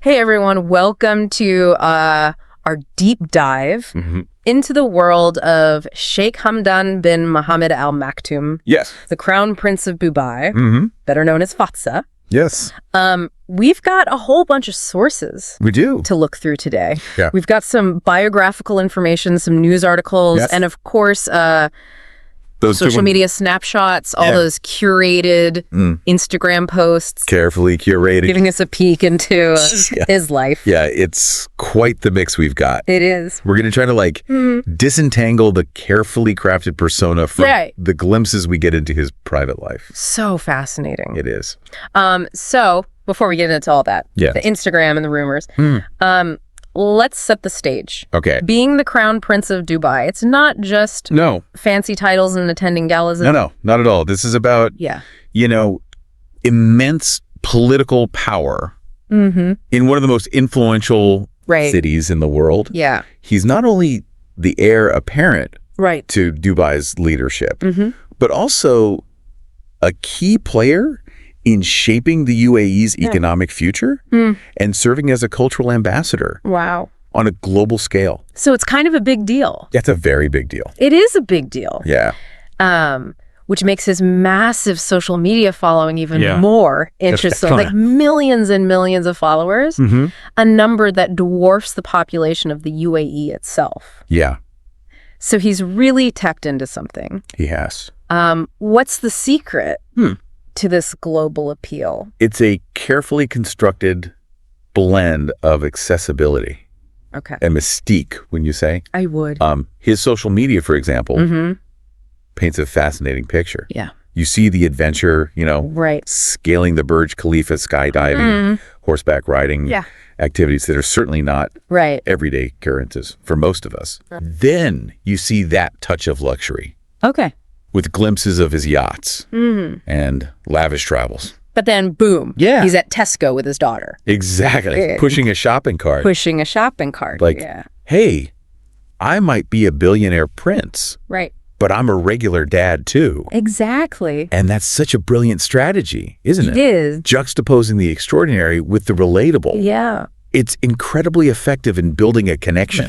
Hey everyone, welcome to our deep dive into the world of Sheikh Hamdan bin Mohammed Al Maktoum. Yes. The Crown Prince of Dubai, better known as Fazza. Yes. We've got a whole bunch of sources We do. to look through today. Yeah. We've got some biographical information, some news articles, Yes. and of course, Those social media snapshots, all those curated Instagram posts, carefully curated. giving us a peek into his life. Yeah, it's quite the mix we've got. It is. We're going to try to disentangle the carefully crafted persona from the glimpses we get into his private life. So fascinating. It is. So before we get into all that, the Instagram and the rumors, let's set the stage. Okay. Being the Crown Prince of Dubai, it's not just fancy titles and attending galas. No, not at all. This is about, immense political power in one of the most influential cities in the world. Yeah. He's not only the heir apparent to Dubai's leadership, but also a key player in shaping the UAE's economic future and serving as a cultural ambassador. Wow. On a global scale. So it's kind of a big deal. That's a very big deal. It is a big deal. Yeah. Which makes his massive social media following even more interesting. Like millions and millions of followers, a number that dwarfs the population of the UAE itself. Yeah. So he's really tapped into something. He has. What's the secret to this global appeal? It's a carefully constructed blend of accessibility and mystique, wouldn't you say? I would. His social media, for example, paints a fascinating picture. Yeah. You see the adventure, scaling the Burj Khalifa, skydiving, horseback riding, activities that are certainly not everyday occurrences for most of us. Then you see that touch of luxury. Okay. With glimpses of his yachts and lavish travels. But then, boom, he's at Tesco with his daughter. Exactly. Pushing a shopping cart. Pushing a shopping cart. Like, hey, I might be a billionaire prince. Right. But I'm a regular dad, too. Exactly. And that's such a brilliant strategy, isn't it? It is. Juxtaposing the extraordinary with the relatable. Yeah. It's incredibly effective in building a connection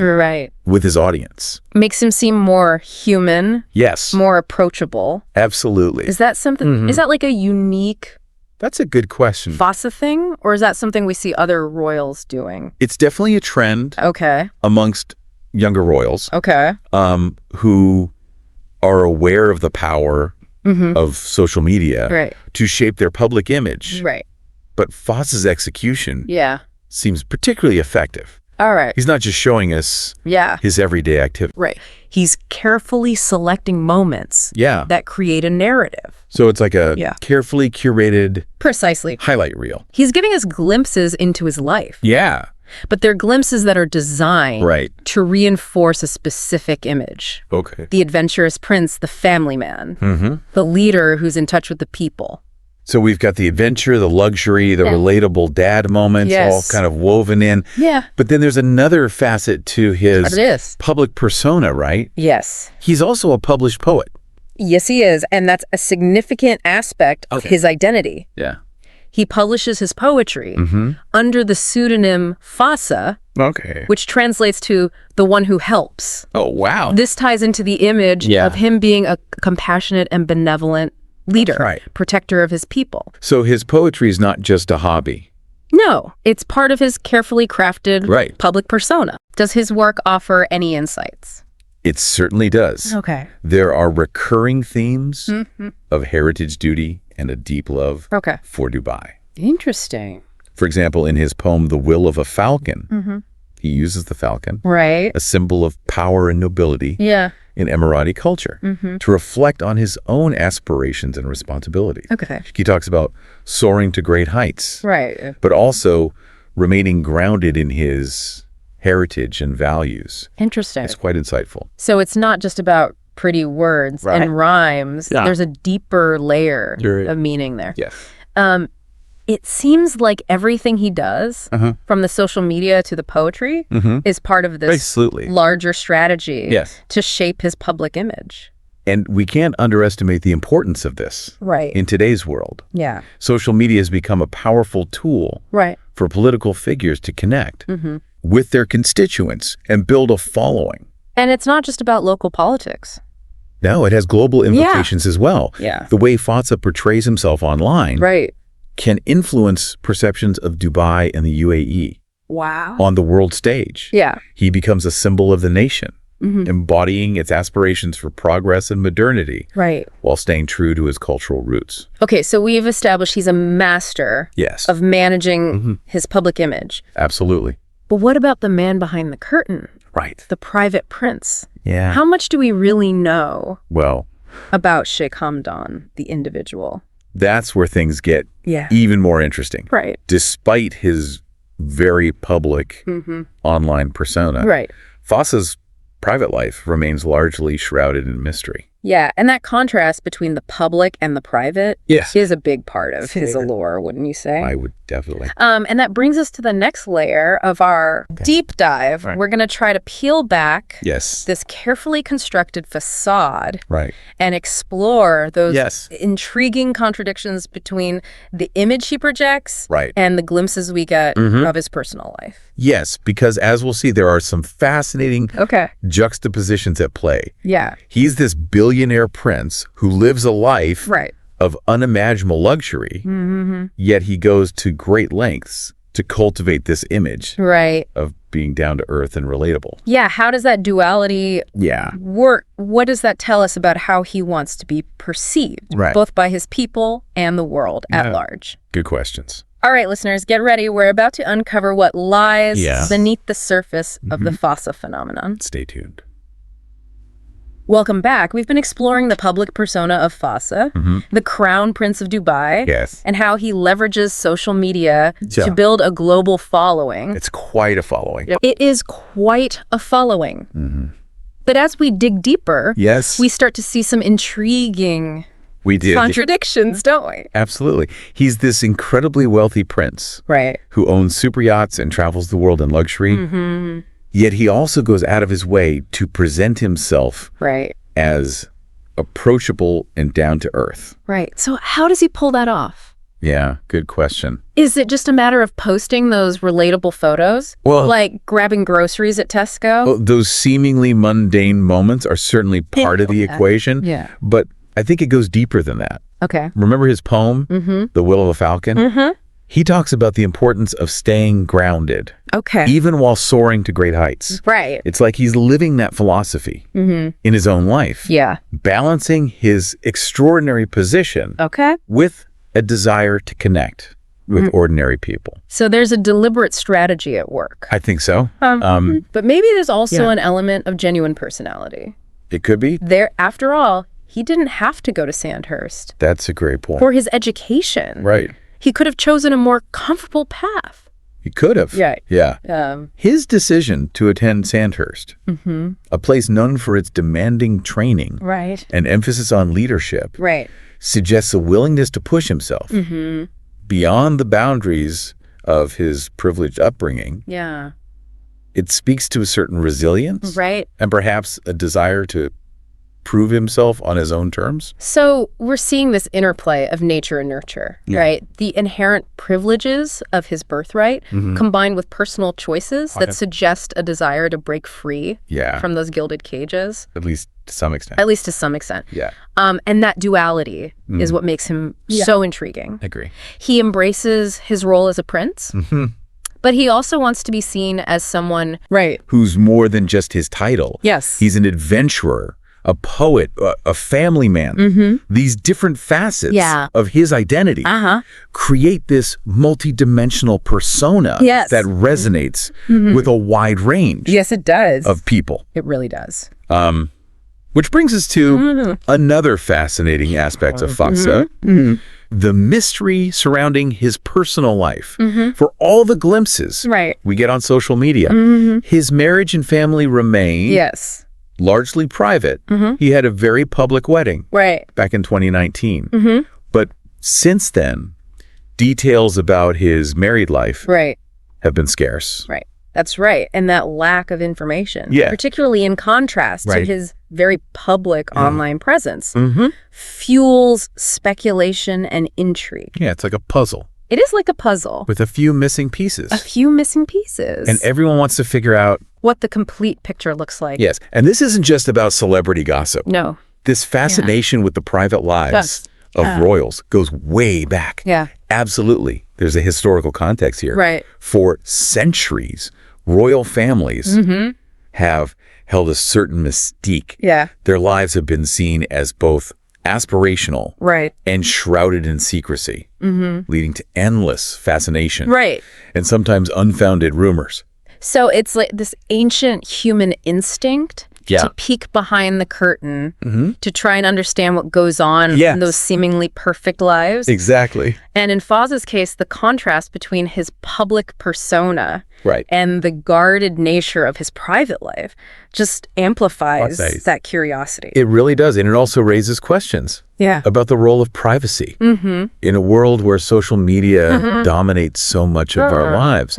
with his audience. Makes him seem more human. Yes. More approachable. Absolutely. Is that something, is that like a unique That's a good question. Fazza thing? Or is that something we see other royals doing? It's definitely a trend amongst younger royals who are aware of the power of social media to shape their public image. Right. But Fazza's execution seems particularly effective. All right. He's not just showing us his everyday activity. Right. He's carefully selecting moments that create a narrative. So it's like a carefully curated highlight reel. He's giving us glimpses into his life. Yeah. But they're glimpses that are designed to reinforce a specific image. Okay. The adventurous prince, the family man, the leader who's in touch with the people. So we've got the adventure, the luxury, the relatable dad moments all kind of woven in. Yeah. But then there's another facet to his public persona, right? Yes. He's also a published poet. Yes, he is. And that's a significant aspect of his identity. Yeah. He publishes his poetry under the pseudonym Fazza, which translates to the one who helps. Oh, wow. This ties into the image of him being a compassionate and benevolent leader, protector of his people. So his poetry is not just a hobby. No, it's part of his carefully crafted public persona. Does his work offer any insights? It certainly does. Okay. There are recurring themes of heritage duty and a deep love for Dubai. Interesting. For example, in his poem, The Will of a Falcon, he uses the falcon, a symbol of power and nobility in Emirati culture, to reflect on his own aspirations and responsibilities. Okay. He talks about soaring to great heights, but also remaining grounded in his heritage and values. Interesting. It's quite insightful. So it's not just about pretty words and rhymes. There's a deeper layer of meaning there. Yes. It seems like everything he does, from the social media to the poetry, is part of this larger strategy to shape his public image. And we can't underestimate the importance of this in today's world. Yeah. Social media has become a powerful tool for political figures to connect with their constituents and build a following. And it's not just about local politics. No, it has global implications as well. Yeah. The way Fazza portrays himself online can influence perceptions of Dubai and the UAE. Wow. On the world stage. Yeah. He becomes a symbol of the nation, embodying its aspirations for progress and modernity, while staying true to his cultural roots. Okay, so we've established he's a master of managing his public image. Absolutely. But what about the man behind the curtain? Right. The private prince. Yeah. How much do we really know well about Sheikh Hamdan, the individual? That's where things get even more interesting. Right. Despite his very public online persona, Fazza's private life remains largely shrouded in mystery. Yeah, and that contrast between the public and the private is a big part of his allure, wouldn't you say? I would definitely. And that brings us to the next layer of our deep dive. We're going to try to peel back this carefully constructed facade and explore those intriguing contradictions between the image he projects and the glimpses we get of his personal life. Yes, because as we'll see, there are some fascinating juxtapositions at play. Yeah. He's this billionaire prince who lives a life of unimaginable luxury, yet he goes to great lengths to cultivate this image of being down to earth and relatable. Yeah, how does that duality work? What does that tell us about how he wants to be perceived, both by his people and the world at large? Good questions. All right, listeners, get ready. We're about to uncover what lies beneath the surface of the Fazza phenomenon. Stay tuned. Welcome back. We've been exploring the public persona of Fazza, the crown prince of Dubai, and how he leverages social media to build a global following. It's quite a following. It is quite a following. But as we dig deeper, we start to see some intriguing contradictions, don't we? Absolutely. He's this incredibly wealthy prince who owns super yachts and travels the world in luxury. Yet he also goes out of his way to present himself as approachable and down to earth. So how does he pull that off? Yeah, good question. Is it just a matter of posting those relatable photos? Well, like grabbing groceries at Tesco? Those seemingly mundane moments are certainly part of the equation. But I think it goes deeper than that. Remember his poem, The Will of a Falcon? He talks about the importance of staying grounded, even while soaring to great heights. It's like he's living that philosophy in his own life, balancing his extraordinary position with a desire to connect with ordinary people. So there's a deliberate strategy at work. I think so. But maybe there's also an element of genuine personality. It could be. After all, he didn't have to go to Sandhurst. That's a great point. For his education. He could have chosen a more comfortable path. He could have. His decision to attend Sandhurst, a place known for its demanding training and emphasis on leadership, suggests a willingness to push himself beyond the boundaries of his privileged upbringing. It speaks to a certain resilience and perhaps a desire to prove himself on his own terms. So we're seeing this interplay of nature and nurture, the inherent privileges of his birthright combined with personal choices that suggest a desire to break free from those gilded cages. At least to some extent. And that duality is what makes him so intriguing. Agree. He embraces his role as a prince. But he also wants to be seen as someone who's more than just his title. He's an adventurer, a poet, a family man. These different facets of his identity create this multidimensional persona that resonates with a wide range it does. of people. It really does. Which brings us to another fascinating aspect of Fazza, the mystery surrounding his personal life. For all the glimpses we get on social media, his marriage and family remain largely private. He had a very public wedding back in 2019. But since then, details about his married life have been scarce. That's right. And that lack of information, particularly in contrast to his very public online presence, fuels speculation and intrigue. It's like a puzzle. It is like a puzzle. With a few missing pieces. A few missing pieces. And everyone wants to figure out what the complete picture looks like. Yes. And this isn't just about celebrity gossip. No. This fascination with the private lives of royals goes way back. Yeah. Absolutely. There's a historical context here. Right. For centuries, royal families have held a certain mystique. Yeah. Their lives have been seen as both aspirational and shrouded in secrecy, leading to endless fascination and sometimes unfounded rumors. So it's like this ancient human instinct to peek behind the curtain to try and understand what goes on in those seemingly perfect lives. Exactly. And in Fazza's case, the contrast between his public persona Right. and the guarded nature of his private life just amplifies that curiosity. It really does. And it also raises questions about the role of privacy in a world where social media dominates so much of our lives.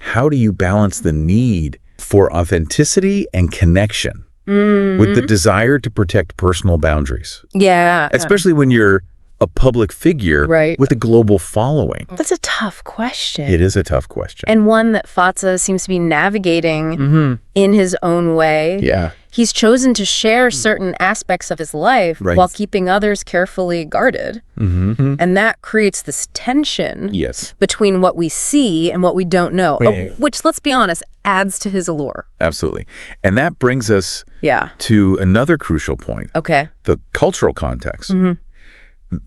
How do you balance the need for authenticity and connection with the desire to protect personal boundaries? Yeah. Especially when you're a public figure with a global following. That's a tough question. It is a tough question. And one that Fazza seems to be navigating in his own way. Yeah. He's chosen to share certain aspects of his life while keeping others carefully guarded. And that creates this tension between what we see and what we don't know, which, let's be honest, adds to his allure. Absolutely. And that brings us to another crucial point. Okay. The cultural context.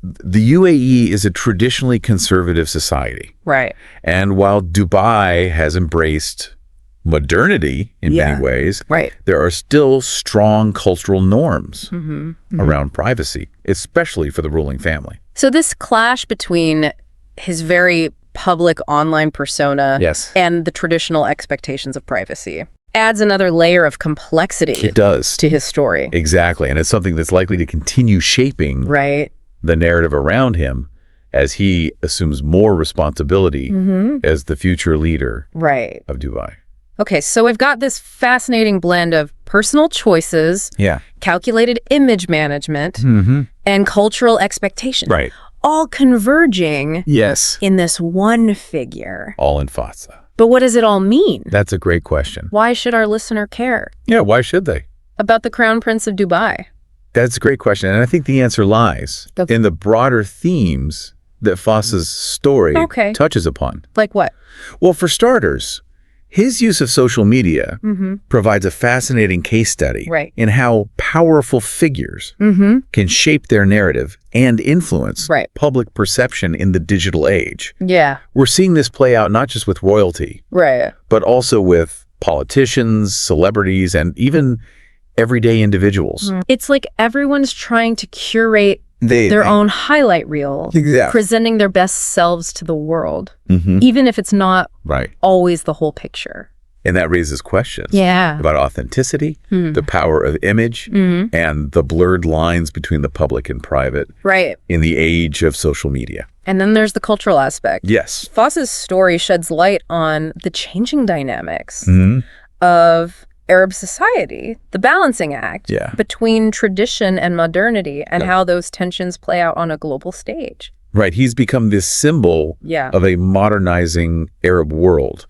The UAE is a traditionally conservative society. Right. And while Dubai has embraced modernity in many ways, there are still strong cultural norms around privacy, especially for the ruling family. So this clash between his very public online persona and the traditional expectations of privacy adds another layer of complexity to his story. Exactly. And it's something that's likely to continue shaping the narrative around him as he assumes more responsibility as the future leader of Dubai. Okay, so we've got this fascinating blend of personal choices, calculated image management, and cultural expectation. All converging in this one figure. All in Fazza. But what does it all mean? That's a great question. Why should our listener care? Yeah, why should they? About the Crown Prince of Dubai. That's a great question. And I think the answer lies in the broader themes that Fazza's story touches upon. Like what? Well, for starters, his use of social media provides a fascinating case study in how powerful figures can shape their narrative and influence public perception in the digital age. Yeah. We're seeing this play out not just with royalty, but also with politicians, celebrities, and even everyday individuals. It's like everyone's trying to curate their own highlight reel, presenting their best selves to the world, even if it's not always the whole picture. And that raises questions about authenticity, the power of image, and the blurred lines between the public and private in the age of social media. And then there's the cultural aspect. Yes. Fazza's story sheds light on the changing dynamics of Arab society, the balancing act between tradition and modernity, and how those tensions play out on a global stage. Right. He's become this symbol of a modernizing Arab world,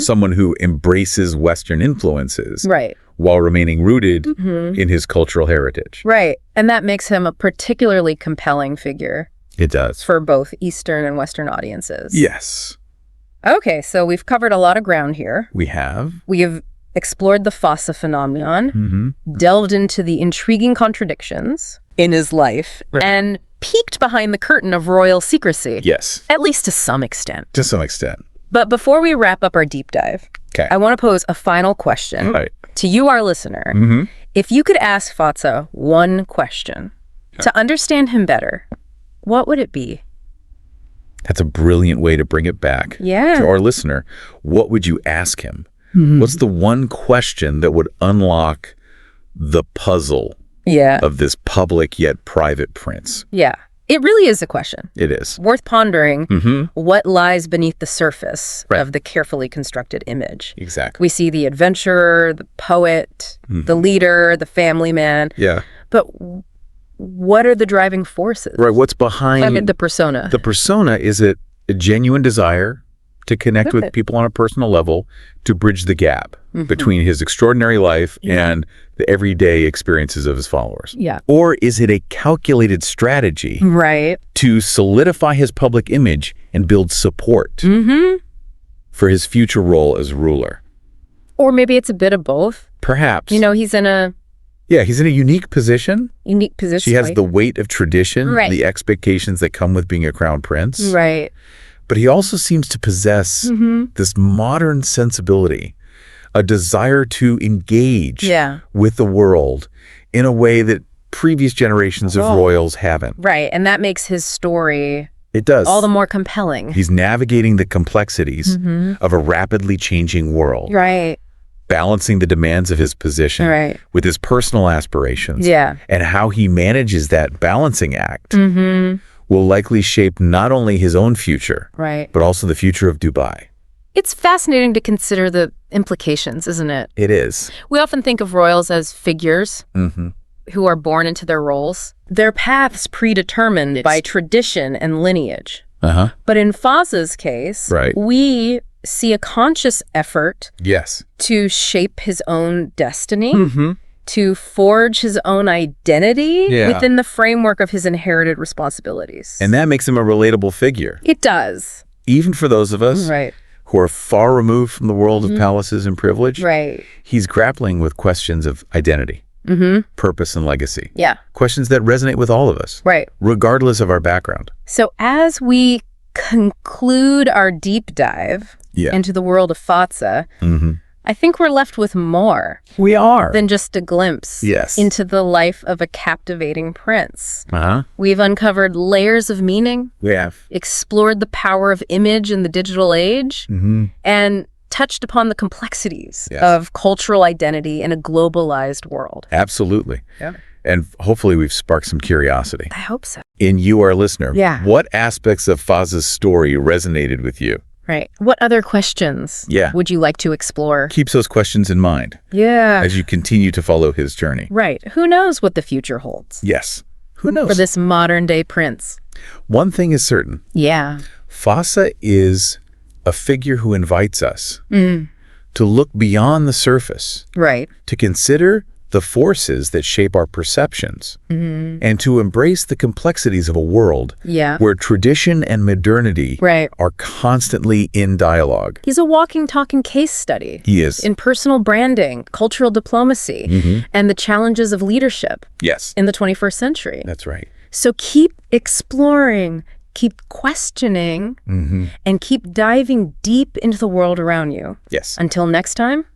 someone who embraces Western influences while remaining rooted in his cultural heritage. Right. And that makes him a particularly compelling figure. It does. For both Eastern and Western audiences. Yes. Okay, so we've covered a lot of ground here. We have. We have explored the Fazza phenomenon, delved into the intriguing contradictions in his life, and peeked behind the curtain of royal secrecy. Yes. At least to some extent. To some extent. But before we wrap up our deep dive, I want to pose a final question to you, our listener. If you could ask Fazza one question to understand him better, what would it be? That's a brilliant way to bring it back to our listener. What would you ask him? What's the one question that would unlock the puzzle of this public yet private prince? Yeah, it really is a question. It is. Worth pondering what lies beneath the surface of the carefully constructed image. Exactly. We see the adventurer, the poet, the leader, the family man. Yeah. But what are the driving forces? Right, what's behind the persona? The persona, is it a genuine desire to connect with people on a personal level, to bridge the gap between his extraordinary life and the everyday experiences of his followers? Yeah. Or is it a calculated strategy to solidify his public image and build support for his future role as ruler? Or maybe it's a bit of both. Perhaps. He's in a... Yeah, he's in a unique position. Unique position. She has the weight of tradition, the expectations that come with being a crown prince. Right. But he also seems to possess this modern sensibility, a desire to engage with the world in a way that previous generations of royals haven't. Right, and that makes his story all the more compelling. He's navigating the complexities of a rapidly changing world. Right. Balancing the demands of his position with his personal aspirations. Yeah. And how he manages that balancing act will likely shape not only his own future, but also the future of Dubai. It's fascinating to consider the implications, isn't it? It is. We often think of royals as figures who are born into their roles. Their paths predetermined by tradition and lineage. But in Fazza's case, we see a conscious effort to shape his own destiny, to forge his own identity within the framework of his inherited responsibilities. And that makes him a relatable figure. It does. Even for those of us who are far removed from the world of palaces and privilege, he's grappling with questions of identity, purpose, and legacy. Yeah. Questions that resonate with all of us, regardless of our background. So as we conclude our deep dive into the world of Fazza, I think we're left with more. We are. Than just a glimpse into the life of a captivating prince. We've uncovered layers of meaning. We have. Explored the power of image in the digital age. And touched upon the complexities of cultural identity in a globalized world. Absolutely. Yeah. And hopefully we've sparked some curiosity. I hope so. In you, our listener, what aspects of Fazza's story resonated with you? Right. What other questions would you like to explore? Keeps those questions in mind. Yeah. As you continue to follow his journey. Right. Who knows what the future holds? Yes. Who knows? For this modern day prince. One thing is certain. Yeah. Fazza is a figure who invites us to look beyond the surface. Right. To consider the forces that shape our perceptions, and to embrace the complexities of a world where tradition and modernity are constantly in dialogue. He's a walking, talking case study. He is. In personal branding, cultural diplomacy, and the challenges of leadership in the 21st century. That's right. So keep exploring, keep questioning, and keep diving deep into the world around you. Yes. Until next time.